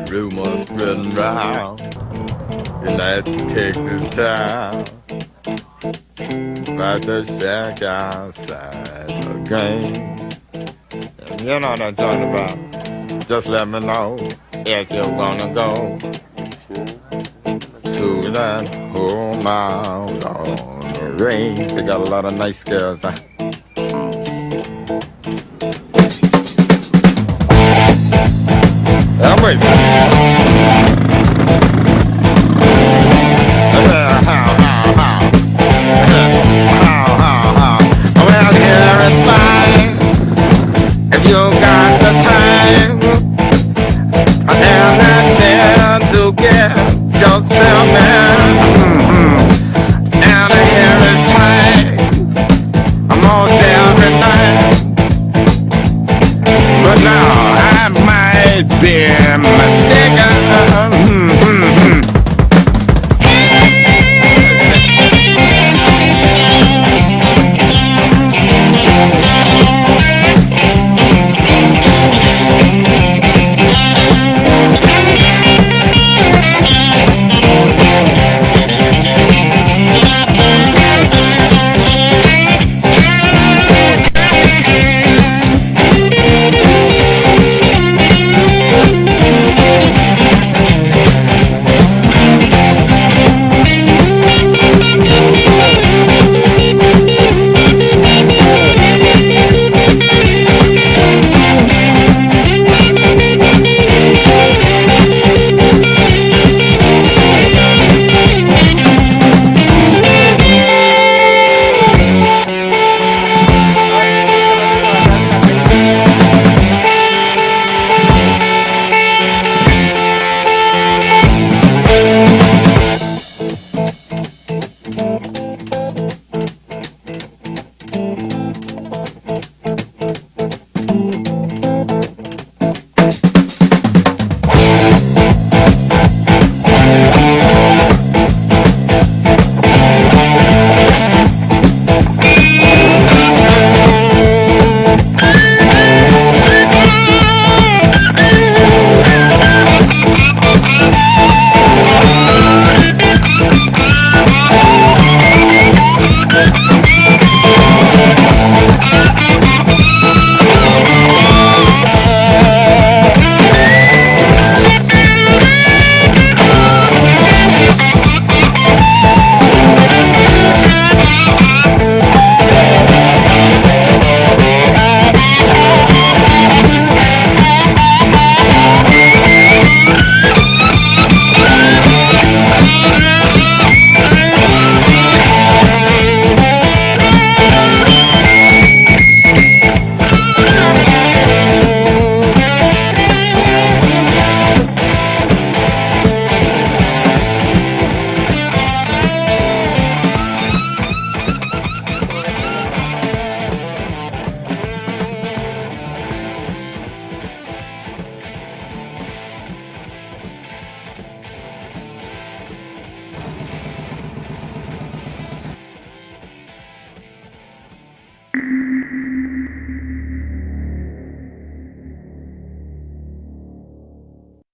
Rumors spreading round in that Texas town about the shack outside the game. And you know what I'm talking about. Just let me know if you're gonna go to that home out on the range. They got a lot of nice girls. I'm waiting.